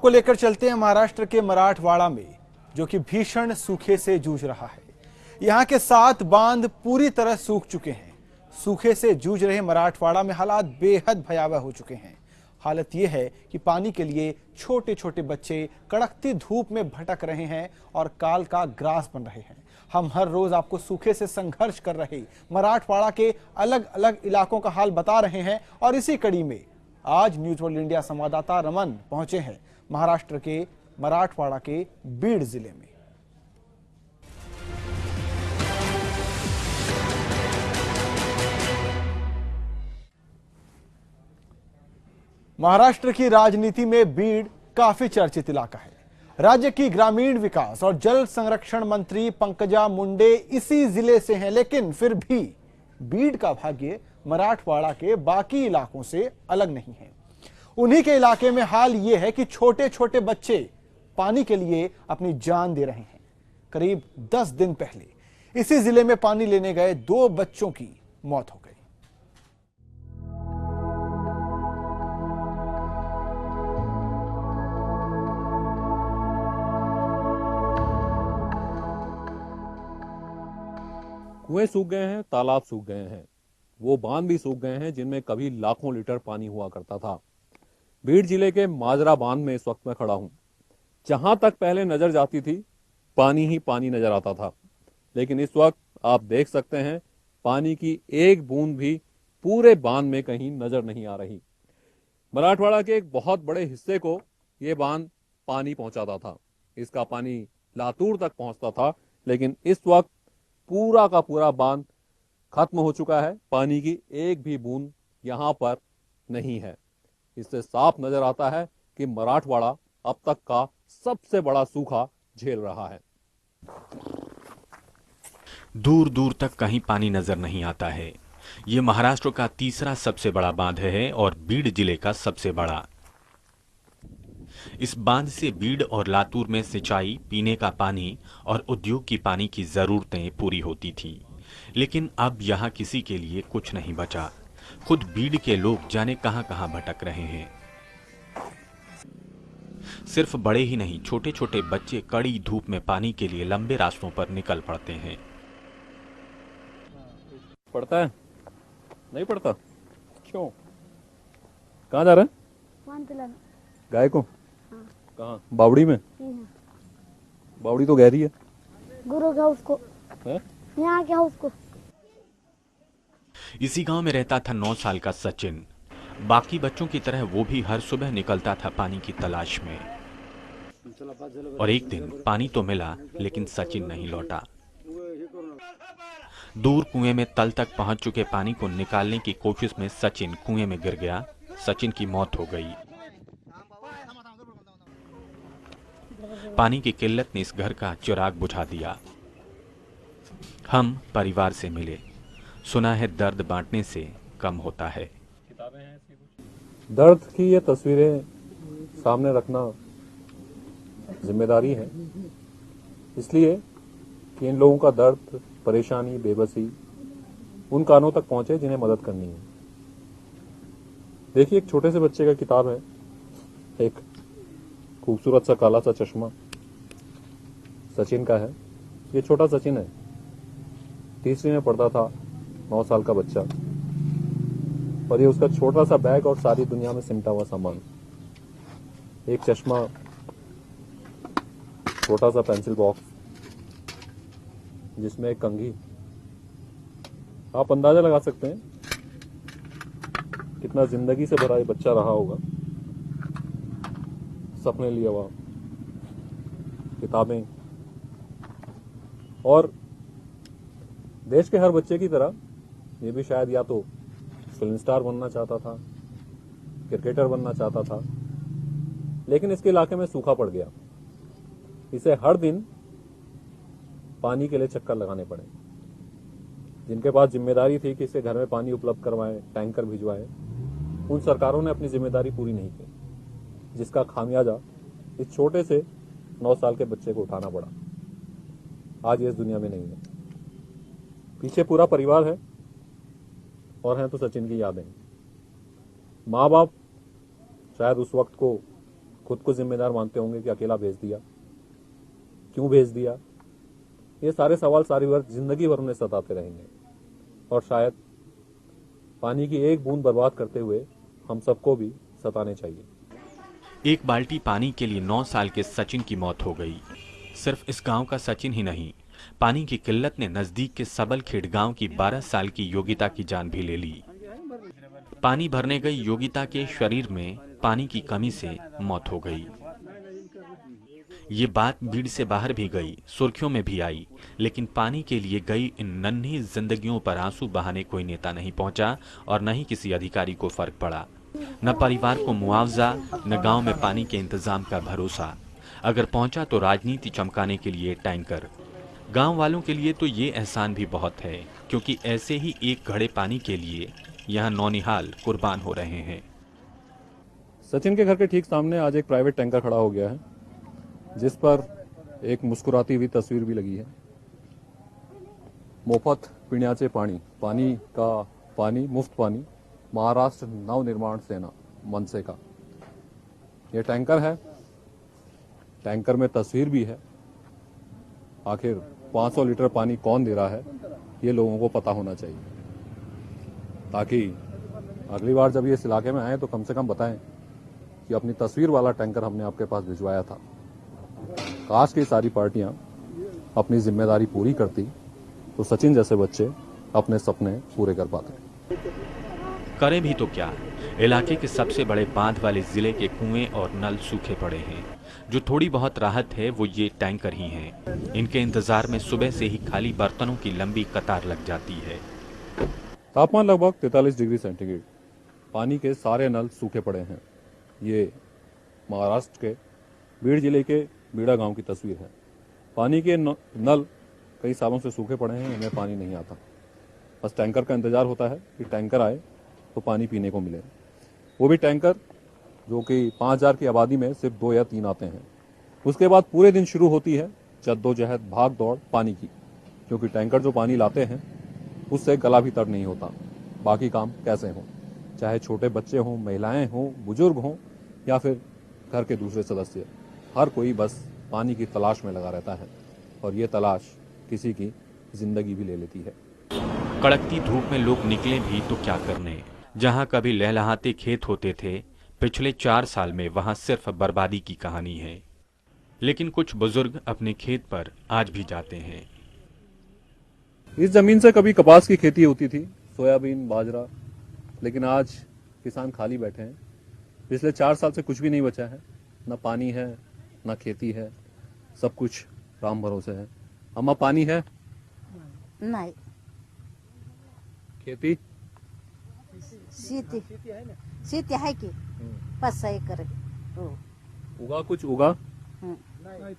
आपको लेकर चलते हैं महाराष्ट्र के मराठवाड़ा में, जो कि भीषण सूखे से जूझ रहा है। यहाँ के 7 बांध पूरी तरह सूख चुके हैं। सूखे से जूझ रहे मराठवाड़ा में हालात बेहद भयावह हो चुके हैं। हालत यह है कि पानी के लिए छोटे छोटे बच्चे कड़कती धूप में भटक रहे हैं और काल का ग्रास बन रहे हैं। हम हर रोज आपको सूखे से संघर्ष कर रहे मराठवाड़ा के अलग अलग इलाकों का हाल बता रहे हैं और इसी कड़ी में आज न्यूज वर्ल्ड इंडिया संवाददाता रमन पहुंचे हैं महाराष्ट्र के मराठवाड़ा के बीड जिले में। महाराष्ट्र की राजनीति में बीड काफी चर्चित इलाका है। राज्य की ग्रामीण विकास और जल संरक्षण मंत्री पंकजा मुंडे इसी जिले से हैं, लेकिन फिर भी बीड का भाग्य मराठवाड़ा के बाकी इलाकों से अलग नहीं है। उन्हीं के इलाके में हाल यह है कि छोटे छोटे बच्चे पानी के लिए अपनी जान दे रहे हैं। करीब 10 दिन पहले इसी जिले में पानी लेने गए 2 बच्चों की मौत हो गई। कुएं सूख गए हैं, तालाब सूख गए हैं, वो बांध भी सूख गए हैं जिनमें कभी लाखों लीटर पानी हुआ करता था। बीड जिले के माजरा बांध में इस वक्त मैं खड़ा हूं। जहां तक पहले नजर जाती थी पानी ही पानी नजर आता था, लेकिन इस वक्त आप देख सकते हैं पानी की एक बूंद भी पूरे बांध में कहीं नजर नहीं आ रही। मराठवाड़ा के एक बहुत बड़े हिस्से को यह बांध पानी पहुंचाता था। इसका पानी लातूर तक पहुंचता था, लेकिन इस वक्त पूरा का पूरा बांध खत्म हो चुका है। पानी की एक भी बूंद यहां पर नहीं है। इससे साफ नजर आता है कि मराठवाड़ा अब तक का सबसे बड़ा सूखा झेल रहा है। दूर दूर तक कहीं पानी नजर नहीं आता है। ये महाराष्ट्र का तीसरा सबसे बड़ा बांध है और बीड जिले का सबसे बड़ा। इस बांध से बीड और लातूर में सिंचाई, पीने का पानी और उद्योग की पानी की जरूरतें पूरी होती थी, लेकिन अब यहाँ किसी के लिए कुछ नहीं बचा। खुद बीड के लोग जाने कहां कहां भटक रहे हैं। सिर्फ बड़े ही नहीं, छोटे छोटे बच्चे कड़ी धूप में पानी के लिए लंबे रास्तों पर निकल पड़ते हैं। पड़ता है? नहीं पड़ता? क्यों? कहाँ जा रहे हैं? पानी पिलाने। गाय को? हाँ। कहाँ? बावड़ी में? बावड़ी तो गहरी है। गुरु क्या उसको? यहाँ क्या उसको? इसी गांव में रहता था 9 साल का सचिन। बाकी बच्चों की तरह वो भी हर सुबह निकलता था पानी की तलाश में। और एक दिन पानी तो मिला, लेकिन सचिन नहीं लौटा। दूर कुएं में तल तक पहुंच चुके पानी को निकालने की कोशिश में सचिन कुएं में गिर गया। सचिन की मौत हो गई। पानी की किल्लत ने इस घर का चिराग बुझा दिया। हम परिवार से मिले। सुना है दर्द बांटने से कम होता है। दर्द की ये तस्वीरें सामने रखना जिम्मेदारी है, इसलिए कि इन लोगों का दर्द, परेशानी, बेबसी उन कानों तक पहुंचे जिन्हें मदद करनी है। देखिए, एक छोटे से बच्चे का किताब है, एक खूबसूरत सा काला सा चश्मा सचिन का है। ये छोटा सचिन है, तीसरी में पढ़ता था, 9 साल का बच्चा। और ये उसका छोटा सा बैग और सारी दुनिया में सिमटा हुआ सामान। एक चश्मा, छोटा सा पेंसिल बॉक्स जिसमें एक कंघी। आप अंदाजा लगा सकते हैं कितना जिंदगी से भरा ये बच्चा रहा होगा। सपने लिए हुआ, किताबें। और देश के हर बच्चे की तरह ये भी शायद या तो फिल्म स्टार बनना चाहता था, क्रिकेटर बनना चाहता था, लेकिन इसके इलाके में सूखा पड़ गया। इसे हर दिन पानी के लिए चक्कर लगाने पड़े। जिनके पास जिम्मेदारी थी कि इसके घर में पानी उपलब्ध करवाएं, टैंकर भिजवाएं, उन सरकारों ने अपनी जिम्मेदारी पूरी नहीं की, जिसका खामियाजा इस छोटे से 9 साल के बच्चे को उठाना पड़ा। आज ये इस दुनिया में नहीं है। पीछे पूरा परिवार है और हैं तो सचिन की यादें। माँ बाप शायद उस वक्त को खुद को जिम्मेदार मानते होंगे कि अकेला भेज दिया, क्यों भेज दिया। ये सारे सवाल सारी जिंदगी भर उन्हें सताते रहेंगे और शायद पानी की एक बूंद बर्बाद करते हुए हम सबको भी सताने चाहिए। एक बाल्टी पानी के लिए 9 साल के सचिन की मौत हो गई। सिर्फ इस गांव का सचिन ही नहीं, पानी की किल्लत ने नजदीक के सबलखेड़ गांव की 12 साल की योगिता की जान भी ले ली। पानी भरने गई योगिता के शरीर में पानी की कमी से मौत हो गई। ये बात बीड़ से बाहर भी गई, सुर्खियों में भी आई, लेकिन पानी के लिए गई इन नन्ही जिंदगियों पर आंसू बहाने कोई नेता नहीं पहुंचा और न ही किसी अधिकारी को फर्क पड़ा। न परिवार को मुआवजा, न गांव में पानी के इंतजाम का भरोसा। अगर पहुंचा तो राजनीति चमकाने के लिए टैंकर। गांव वालों के लिए तो ये एहसान भी बहुत है, क्योंकि ऐसे ही एक घड़े पानी के लिए यहाँ नौनिहाल कुर्बान हो रहे हैं। सचिन के घर के ठीक सामने आज एक प्राइवेट टैंकर खड़ा हो गया है, जिस पर एक मुस्कुराती हुई तस्वीर भी लगी है। मोफत पिण्याचे पानी मुफ्त पानी, महाराष्ट्र नवनिर्माण सेना मनसे का ये टैंकर है। टैंकर में तस्वीर भी है। आखिर 500 लीटर पानी कौन दे रहा है, ये लोगों को पता होना चाहिए, ताकि अगली बार जब ये इस इलाके में आए तो कम से कम बताएं कि अपनी तस्वीर वाला टैंकर हमने आपके पास भिजवाया था। काश की सारी पार्टियां अपनी जिम्मेदारी पूरी करती तो सचिन जैसे बच्चे अपने सपने पूरे कर पाते। करें भी तो क्या, इलाके के सबसे बड़े बांध वाले जिले के कुएं और नल सूखे पड़े हैं। जो थोड़ी बहुत राहत है वो ये टैंकर ही हैं। इनके इंतजार में सुबह से ही खाली बर्तनों की लंबी कतार लग जाती है। तापमान लगभग 43 डिग्री सेंटीग्रेड। पानी के सारे नल सूखे पड़े हैं। ये महाराष्ट्र के बीड़ जिले के बीड़ा गांव की तस्वीर है। पानी के नल कई सालों से सूखे पड़े हैं, इनमें पानी नहीं आता। बस टैंकर का इंतजार होता है कि टैंकर आए तो पानी पीने को मिले। वो भी टैंकर जो कि 5000 की आबादी में सिर्फ 2 या 3 आते हैं। उसके बाद पूरे दिन शुरू होती है जद्दोजहद, भाग दौड़ पानी की, क्योंकि टैंकर जो पानी लाते हैं उससे गला भी तर नहीं होता। बाकी काम कैसे हों, चाहे छोटे बच्चे हों, महिलाएं हों, बुजुर्ग हों या फिर घर के दूसरे सदस्य, हर कोई बस पानी की तलाश में लगा रहता है और ये तलाश किसी की जिंदगी भी ले लेती है। कड़कती धूप में लोग निकले भी तो क्या करने। जहां कभी लहलहाते खेत होते थे, पिछले 4 साल में वहां सिर्फ बर्बादी की कहानी है। लेकिन कुछ बुजुर्ग अपने खेत पर आज भी जाते हैं। इस जमीन से कभी कपास की खेती होती थी, सोयाबीन, बाजरा, लेकिन आज किसान खाली बैठे हैं। पिछले 4 साल से कुछ भी नहीं बचा है। ना पानी है, ना खेती है, सब कुछ राम भरोसे है। अम्मा, पानी है? नाही, खेती? शेती आहे की 5-6 एकर आहे. हो. उगा कुछ उगा? नाही,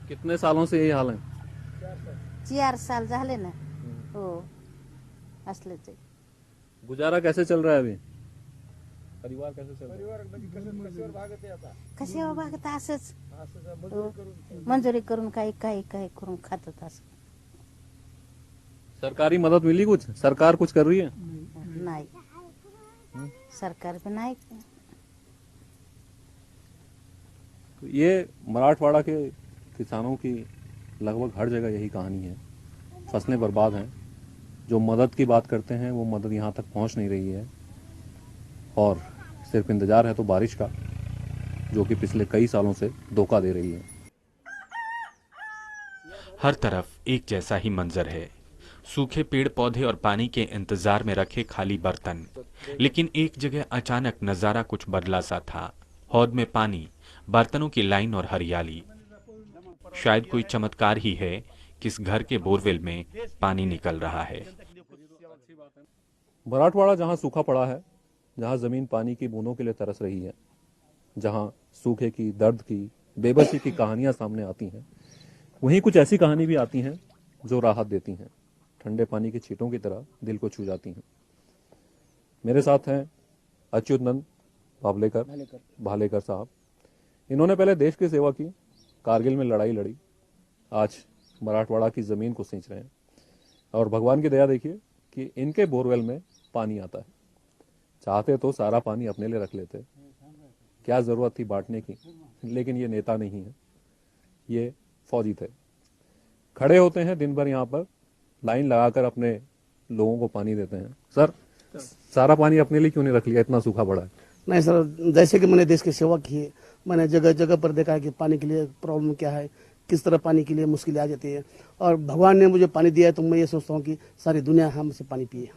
कितने सालों से यही हाल है? 4 साल झाले ना. हो, असलेच आहे. गुजारा कैसे चल रहा है अभी? परिवार कैसे चल रहा है? कशावर भागत असंच हो. मंजुरी करून काही करून खातात असं. सरकारी मदद मिली कुछ? सरकार कुछ कर रही है? नाही, सरकार भी नाही. तो ये मराठवाड़ा के किसानों की लगभग हर जगह यही कहानी है। फसलें बर्बाद हैं। जो मदद की बात करते हैं वो मदद यहाँ तक पहुँच नहीं रही है और सिर्फ इंतजार है तो बारिश का, जो कि पिछले कई सालों से धोखा दे रही है। हर तरफ एक जैसा ही मंजर है, सूखे पेड़ पौधे और पानी के इंतजार में रखे खाली बर्तन। लेकिन एक जगह अचानक नजारा कुछ बदला सा था। हौद में पानी, बर्तनों की लाइन और हरियाली। शायद कोई चमत्कार ही है कि इस घर के बोरवेल में पानी निकल रहा है। मराठवाड़ा जहां सूखा पड़ा है, जहां जमीन पानी की बूंदों के लिए तरस रही है, जहां सूखे की, दर्द की, बेबसी की कहानियां सामने आती हैं, वहीं कुछ ऐसी कहानी भी आती हैं जो राहत देती हैं, ठंडे पानी की छींटों की तरह दिल को छू जाती हैं। मेरे साथ हैं अच्युतनंद भालेकर साहब। इन्होंने पहले देश की सेवा की, कारगिल में लड़ाई लड़ी, आज मराठवाड़ा की जमीन को सींच रहे हैं और भगवान की दया देखिए कि इनके बोरवेल में पानी आता है। चाहते तो सारा पानी अपने लिए रख लेते, क्या जरूरत थी बांटने की। लेकिन ये नेता नहीं है, ये फौजी थे, खड़े होते हैं दिन भर यहाँ पर, लाइन लगाकर अपने लोगों को पानी देते हैं। सर, सारा पानी अपने लिए क्यों नहीं रख लिया, इतना सूखा पड़ा है? नहीं सर, जैसे कि मैंने देश की सेवा की है, मैंने जगह जगह पर देखा है कि पानी के लिए प्रॉब्लम क्या है, किस तरह पानी के लिए मुश्किलें आ जाती है, और भगवान ने मुझे पानी दिया है तो मैं ये सोचता हूँ कि सारी दुनिया हमसे पानी पिए।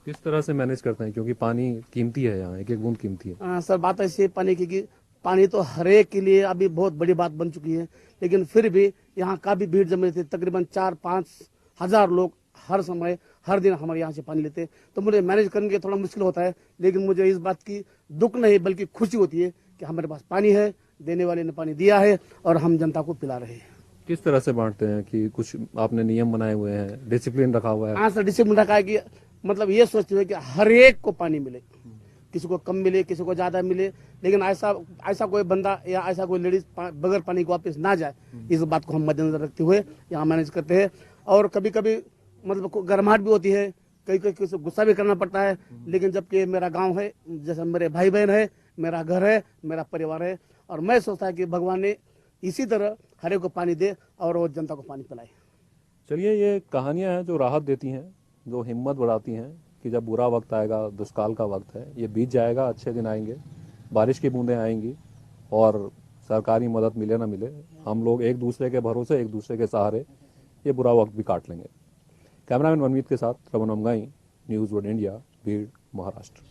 किस तरह से मैनेज करते हैं, क्योंकि पानी कीमती है, यहाँ एक एक बूंद कीमती है। सर बात ऐसी है पानी की कि पानी तो हर एक के लिए अभी बहुत बड़ी बात बन चुकी है, लेकिन फिर भी यहाँ काफी भीड़ जम रही थी। तकरीबन 4-5 हजार लोग हर समय हर दिन हमारे यहाँ से पानी लेते हैं, तो मुझे मैनेज करने के थोड़ा मुश्किल होता है। लेकिन मुझे इस बात की दुख नहीं बल्कि खुशी होती है कि हमारे पास पानी है, देने वाले ने पानी दिया है और हम जनता को पिला रहे हैं। किस तरह से बांटते हैं कि कुछ आपने नियम बनाए हुए हैं, डिसिप्लिन रखा हुआ है? हाँ सर, डिसिप्लिन रखा है कि मतलब ये सोचते हुए कि हर एक को पानी मिले, किसी को कम मिले, किसी को ज्यादा मिले, लेकिन ऐसा कोई बंदा या ऐसा कोई लेडीज बगैर पानी को वापस ना जाए, इस बात को हम मद्देनजर रखते हुए यहाँ मैनेज करते हैं। और कभी कभी मतलब गर्माहट भी होती है, कई किसी गुस्सा भी करना पड़ता है, लेकिन जबकि मेरा गांव है, जैसे मेरे भाई बहन है, मेरा घर है, मेरा परिवार है, और मैं सोचता है कि भगवान ने इसी तरह हर एक को पानी दे और वो जनता को पानी पिलाए। चलिए, ये कहानियां हैं जो राहत देती हैं, जो हिम्मत बढ़ाती हैं कि जब बुरा वक्त आएगा, दुष्काल का वक्त है, ये बीत जाएगा, अच्छे दिन आएंगे, बारिश की बूंदें आएंगी, और सरकारी मदद मिले ना मिले, हम लोग एक दूसरे के भरोसे, एक दूसरे के सहारे ये बुरा वक्त भी काट लेंगे। कैमरामैन मनमीत के साथ रमन अमगाई, न्यूज़ वर्ल्ड इंडिया, भीड़, महाराष्ट्र।